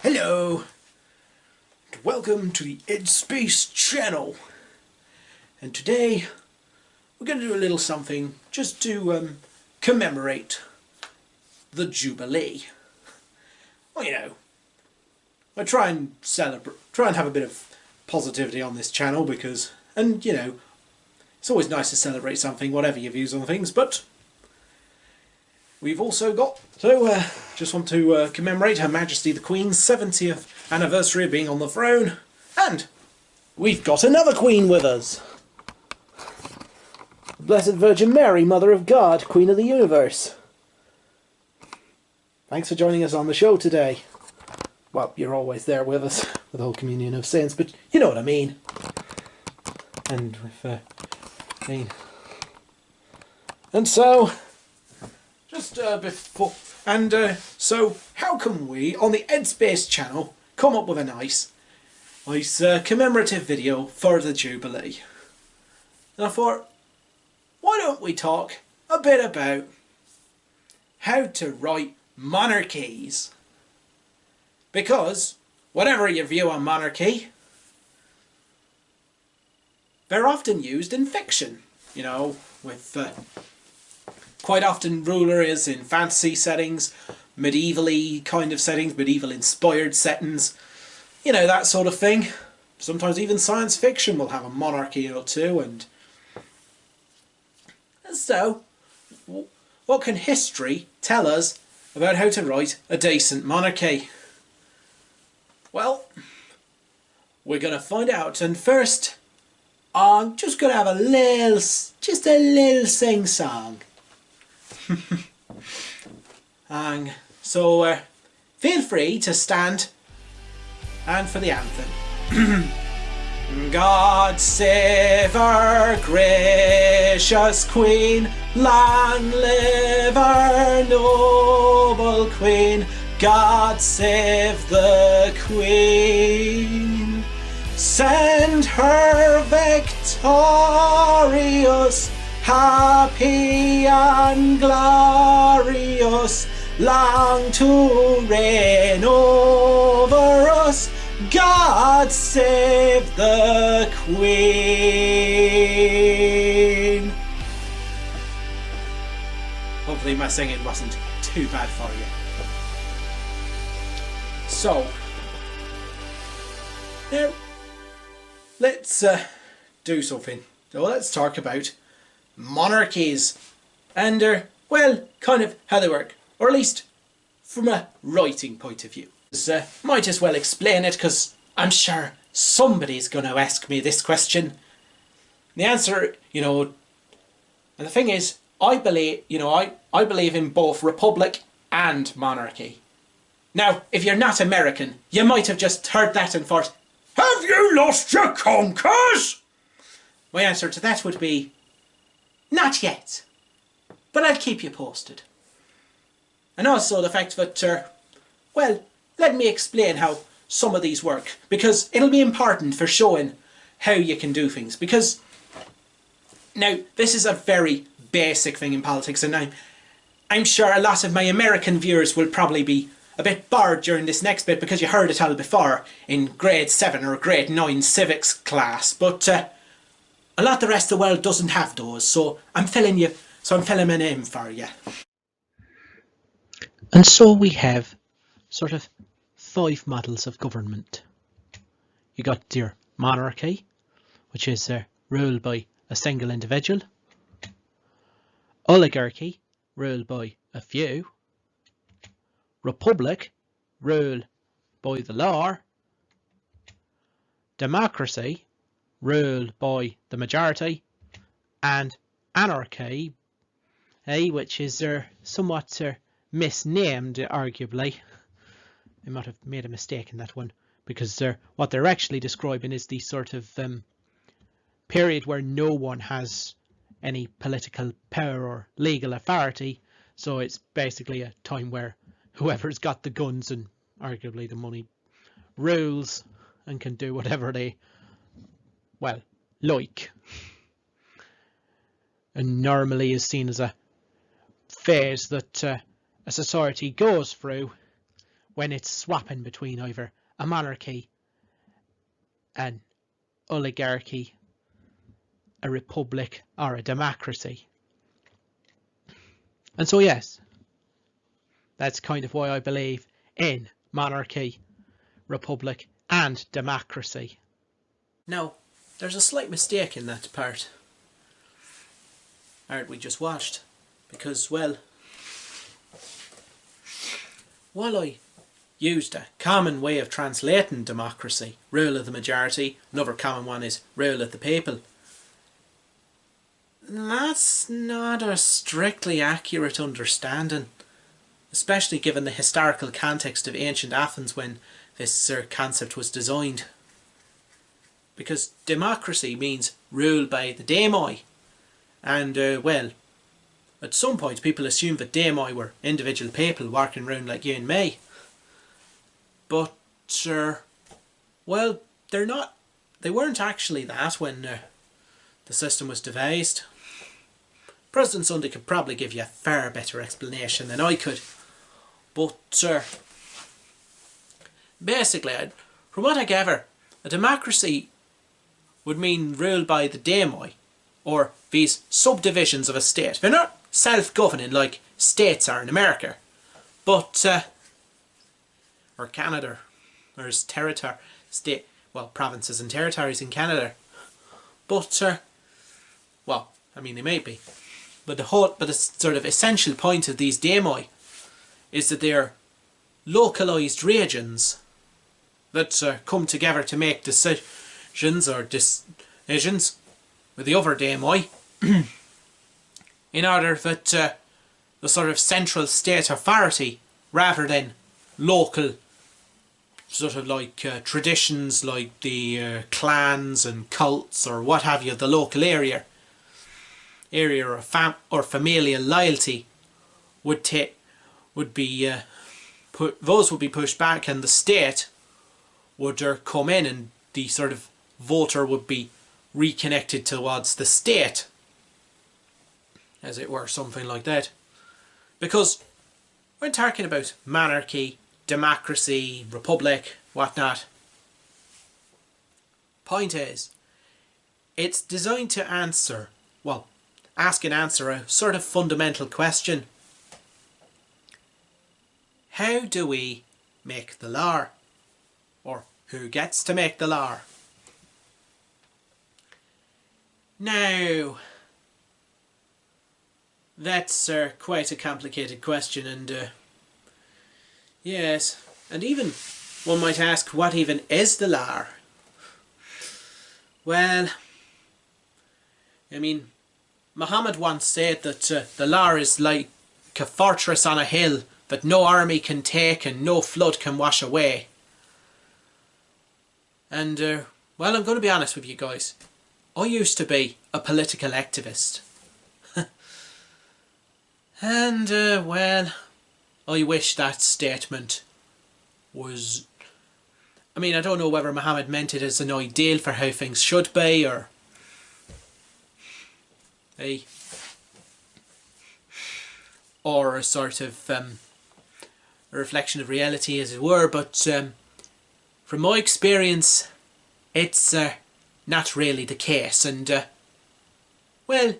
Hello, and welcome to the Ed Space channel. And today we're going to do a little something just to commemorate the Jubilee. Well, you know, I try and have a bit of positivity on this channel because, and you know, it's always nice to celebrate something, whatever your views on things, but we've also got, just want to commemorate Her Majesty the Queen's 70th anniversary of being on the throne, and we've got another Queen with us. The Blessed Virgin Mary, Mother of God, Queen of the Universe. Thanks for joining us on the show today. Well, you're always there with us, with the whole communion of saints, but you know what I mean. And with, and so, just before, and so how can we, on the Ed Space channel, come up with a nice commemorative video for the Jubilee? And I thought, why don't we talk a bit about how to write monarchies? Because, whatever your view on monarchy, they're often used in fiction, you know, with quite often ruler is in fantasy settings, medieval-y kind of settings, medieval-inspired settings, you know, that sort of thing. Sometimes even science fiction will have a monarchy or two, and so, what can history tell us about how to write a decent monarchy? Well, we're going to find out, and first, I'm just going to have a little sing-song. And so feel free to stand and for the anthem. God save our gracious Queen, long live our noble Queen. God save the Queen, send her victorious, happy and glorious, long to reign over us. God save the Queen. Hopefully my singing wasn't too bad for you. So, now, let's do something. So let's talk about monarchies and, well, kind of how they work, or at least from a writing point of view. Might as well explain it because I'm sure somebody's going to ask me this question. The answer, you know, and the thing is, I believe in both republic and monarchy. Now, if you're not American, you might have just heard that and thought, have you lost your conkers? My answer to that would be, not yet, but I'll keep you posted. And also the fact that, well, let me explain how some of these work, because it'll be important for showing how you can do things. Because, now, this is a very basic thing in politics, and I'm sure a lot of my American viewers will probably be a bit bored during this next bit because you heard it all before in grade 7 or grade 9 civics class, but a lot of the rest of the world doesn't have those, so I'm filling my name for you. And so we have sort of 5 models of government. You got your monarchy, which is ruled by a single individual. Oligarchy, ruled by a few. Republic, ruled by the law. Democracy, ruled by the majority. And anarchy, which is somewhat misnamed, arguably. I might have made a mistake in that one, because what they're actually describing is the sort of period where no one has any political power or legal authority, so it's basically a time where whoever's got the guns and arguably the money rules and can do whatever they, well, like. And normally is seen as a phase that a society goes through when it's swapping between either a monarchy, an oligarchy, a republic, or a democracy. And so yes, that's kind of why I believe in monarchy, republic, and democracy. Now, there's a slight mistake in that part we just watched, because, well, while I used a common way of translating democracy, rule of the majority, another common one is rule of the people, that's not a strictly accurate understanding, especially given the historical context of ancient Athens when this concept was designed. Because democracy means rule by the daimoi, and well, at some point people assumed that daimoi were individual people walking around like you and me. But well, they're not. They weren't actually that when the system was devised. President Sunday could probably give you a far better explanation than I could. But basically, from what I gather, a democracy would mean ruled by the daimoi, or these subdivisions of a state. They're not self-governing like states are in America, but or Canada. There's provinces and territories in Canada. But well, I mean, they may be. But the sort of essential point of these daimoi is that they're localized regions that come together to make decisions with the other daimoi in order that the sort of central state authority, rather than local sort of like traditions like the clans and cults or what have you, the local area or familial loyalty would be pushed back, and the state would come in, and the sort of voter would be reconnected towards the state, as it were, something like that. Because when talking about monarchy, democracy, republic, whatnot, point is, it's designed to ask and answer a sort of fundamental question. How do we make the law? Or who gets to make the law? Now, that's quite a complicated question, and yes, and even one might ask, what even is the law? Well, I mean, Muhammad once said that the law is like a fortress on a hill that no army can take and no flood can wash away. And, well, I'm going to be honest with you guys. I used to be a political activist. And, well, I wish that statement was... I mean, I don't know whether Muhammad meant it as an ideal for how things should be, or... or a sort of a reflection of reality, as it were, but from my experience, it's not really the case, and well,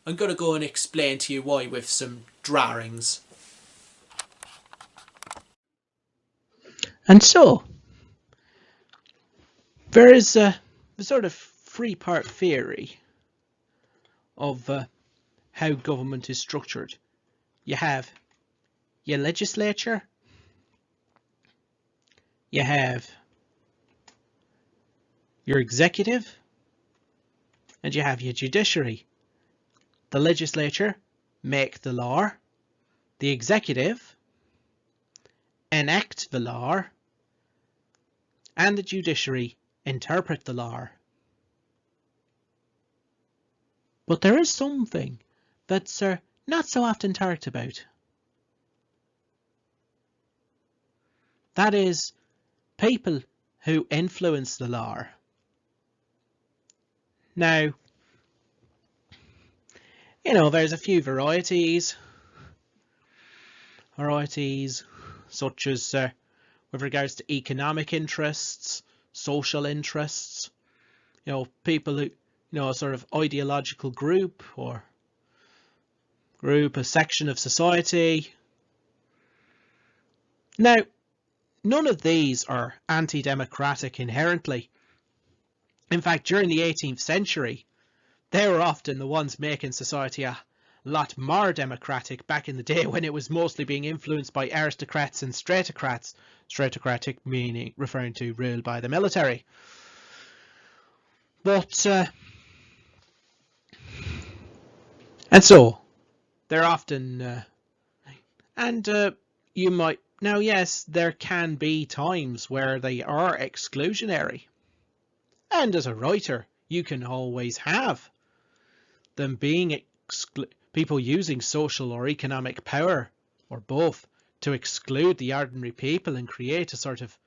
I'm going to go and explain to you why with some drawings. And so, there is a sort of three-part theory of how government is structured. You have your legislature, you have your executive, and you have your judiciary. The legislature make the law, the executive enact the law, and the judiciary interpret the law. But there is something that's not so often talked about. That is, people who influence the law. Now, you know, there's a few varieties such as with regards to economic interests, social interests, people who, a sort of ideological group or a section of society. Now, none of these are anti-democratic inherently. In fact, during the 18th century, they were often the ones making society a lot more democratic back in the day, when it was mostly being influenced by aristocrats and stratocrats. Stratocratic meaning referring to rule by the military. But and so they're often you might now, yes, there can be times where they are exclusionary, and as a writer you can always have them being people using social or economic power, or both, to exclude the ordinary people and create a sort of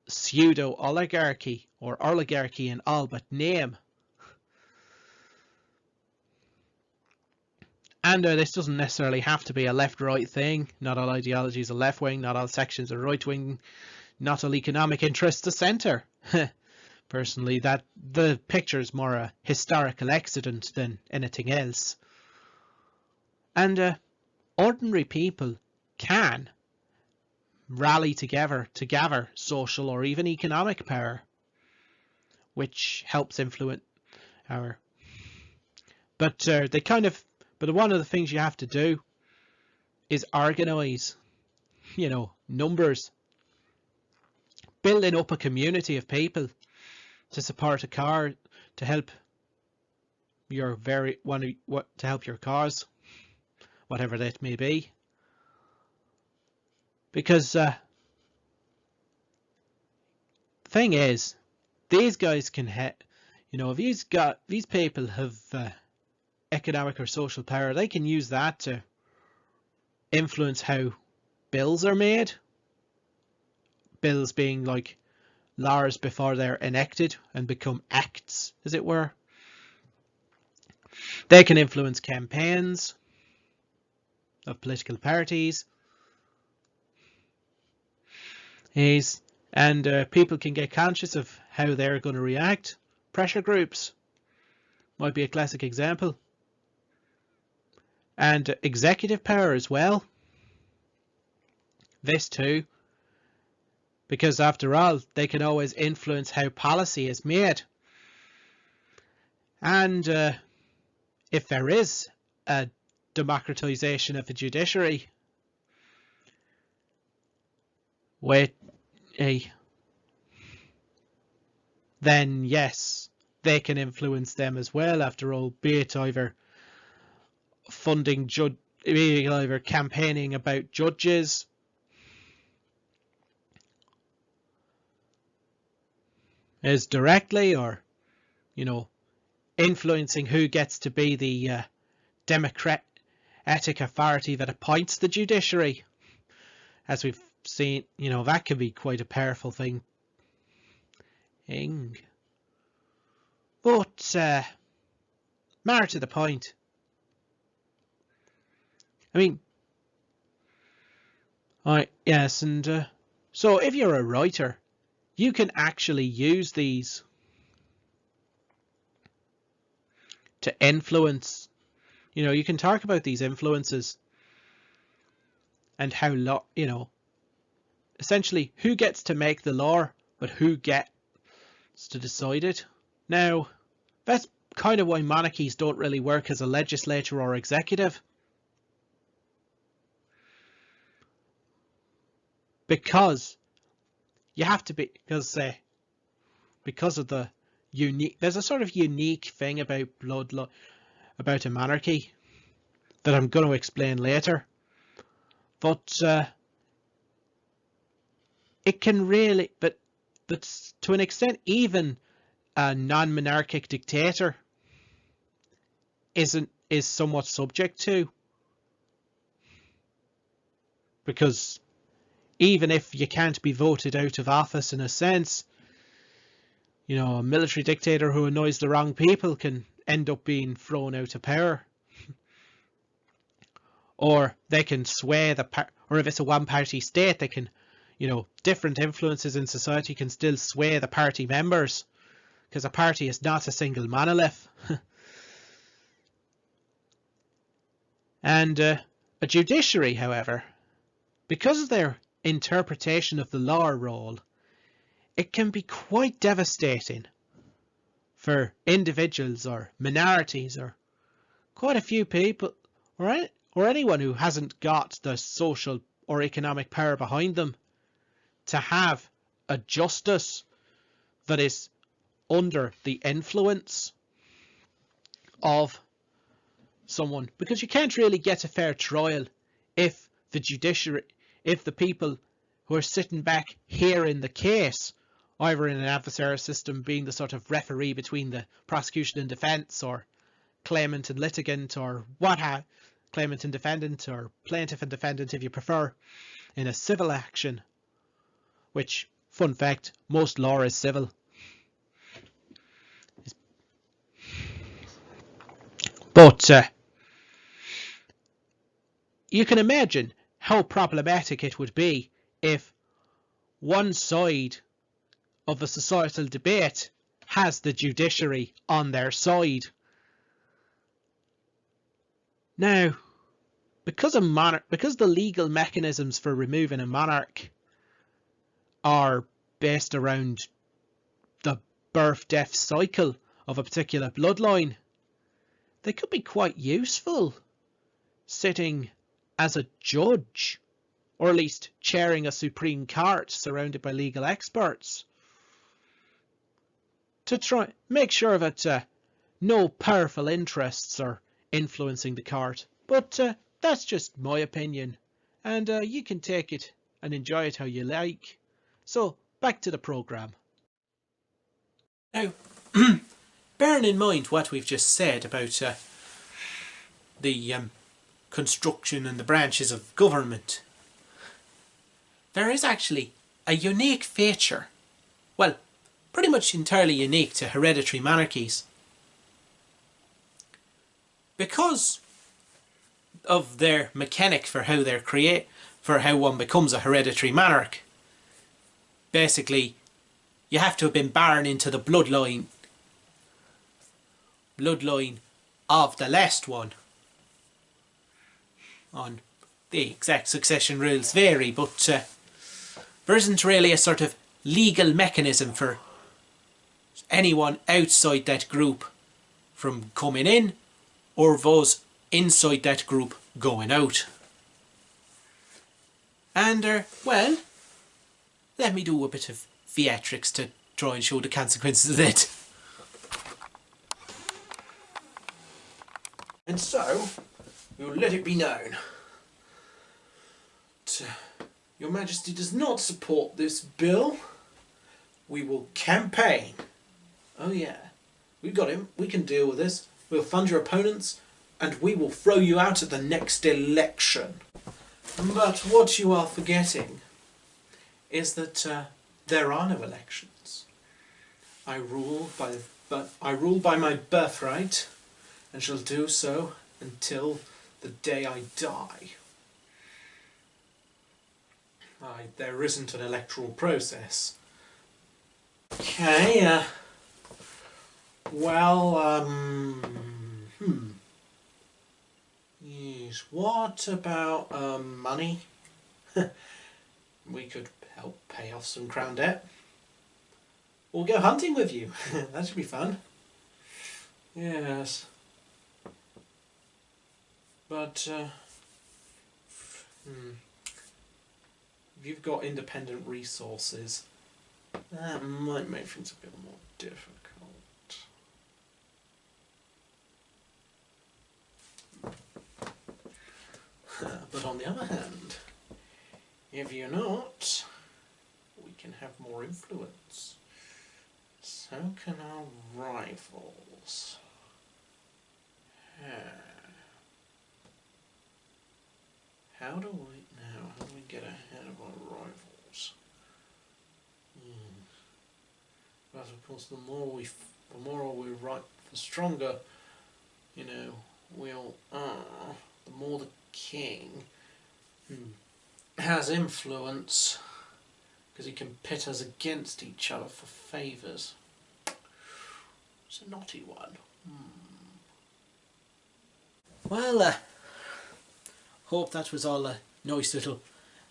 pseudo-oligarchy, or oligarchy in all but name. And this doesn't necessarily have to be a left-right thing. Not all ideologies are left-wing, not all sections are right-wing, not all economic interests are centre. Personally, that the picture is more a historical accident than anything else. And ordinary people can rally together to gather social or even economic power, which helps influence our. But But one of the things you have to do is organise, numbers, building up a community of people to support a car, to help your cause, whatever that may be. Because the thing is, these guys can if these people have economic or social power, they can use that to influence how bills are made. Bills being like laws before they're enacted and become acts, as it were. They can influence campaigns of political parties. And people can get conscious of how they're going to react. Pressure groups might be a classic example. And executive power as well. This too. Because after all, they can always influence how policy is made. And if there is a democratization of the judiciary, then yes, they can influence them as well. After all, be it either either campaigning about judges, as directly, or influencing who gets to be the democratic authority that appoints the judiciary. As we've seen, that can be quite a powerful thing. But more to the point, yes, and so if you're a writer, you can actually use these to influence. You can talk about these influences and how essentially who gets to make the law, but who gets to decide it. Now, that's kind of why monarchies don't really work as a legislature or executive. Because you have to be, because of the unique, there's a sort of unique thing about about a monarchy that I'm going to explain later. But it can really, but to an extent, even a non-monarchic dictator is somewhat subject to, because even if you can't be voted out of office in a sense, a military dictator who annoys the wrong people can end up being thrown out of power. or they can sway or if it's a one-party state, they can, different influences in society can still sway the party members, because a party is not a single monolith. And a judiciary, however, because of their interpretation of the law role, it can be quite devastating for individuals or minorities or quite a few people or anyone who hasn't got the social or economic power behind them to have a justice that is under the influence of someone, because you can't really get a fair trial if the people who are sitting back hearing the case, either in an adversarial system being the sort of referee between the prosecution and defence, or claimant and litigant, or claimant and defendant, or plaintiff and defendant if you prefer, in a civil action, which, fun fact, most law is civil. But you can imagine how problematic it would be if one side of a societal debate has the judiciary on their side. Now, because the legal mechanisms for removing a monarch are based around the birth-death cycle of a particular bloodline, they could be quite useful sitting as a judge, or at least chairing a Supreme Court surrounded by legal experts, to try make sure that no powerful interests are influencing the court. But that's just my opinion, and you can take it and enjoy it how you like. So, back to the programme. Now, bearing in mind what we've just said about the construction and the branches of government, there is actually a unique feature, well, pretty much entirely unique to hereditary monarchies. Because of their mechanic for how one becomes a hereditary monarch, basically you have to have been born into the bloodline of the last one. On the exact succession rules vary, but there isn't really a sort of legal mechanism for anyone outside that group from coming in, or those inside that group going out. And well, let me do a bit of theatrics to try and show the consequences of it. And so, you'll let it be known that Your Majesty does not support this bill. We will campaign. Oh yeah, we've got him. We can deal with this. We'll fund your opponents and we will throw you out at the next election. But what you are forgetting is that there are no elections. I rule by my birthright, and shall do so until the day I die. There isn't an electoral process. Okay, yes, what about money? We could help pay off some crown debt. We'll go hunting with you. That should be fun. Yes. But, if you've got independent resources, that might make things a bit more difficult. But on the other hand, if you're not, we can have more influence. So can our rivals. How do we get ahead of our rivals? But of course, the more we right, the stronger, we all are. The more the king has influence because he can pit us against each other for favours. It's a naughty one. Well, hope that was all a nice little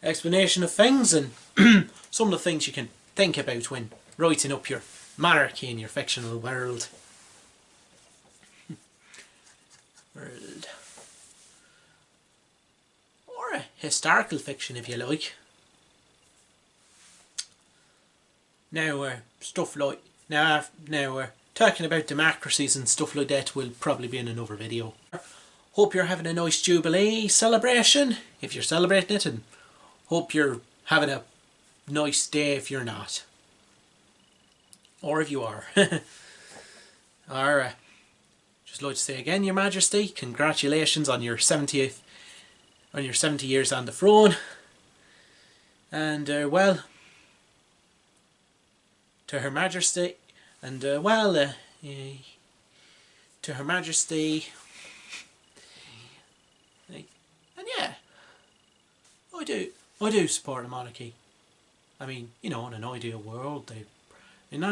explanation of things and some of the things you can think about when writing up your monarchy in your fictional world. Or a historical fiction if you like. Now stuff like now we're talking about democracies and stuff like that will probably be in another video. Hope you're having a nice Jubilee celebration if you're celebrating it, and hope you're having a nice day if you're not. Or if you are. Or just like to say again, Your Majesty, congratulations on your 70th, on your 70 years on the throne. And well, to Her Majesty, and well, to Her Majesty, and yeah, I do support the monarchy. I mean, you know, in an ideal world, we'd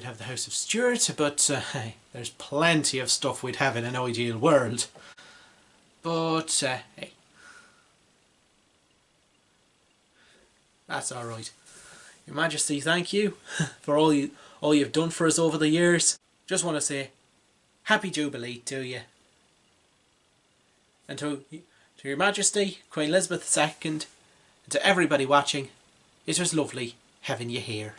have the House of Stuart, but hey, there's plenty of stuff we'd have in an ideal world. But hey, that's all right. Your Majesty, thank you for all you've done for us over the years. Just want to say, Happy Jubilee to you, and to Your Majesty, Queen Elizabeth II, and to everybody watching. It was lovely having you here.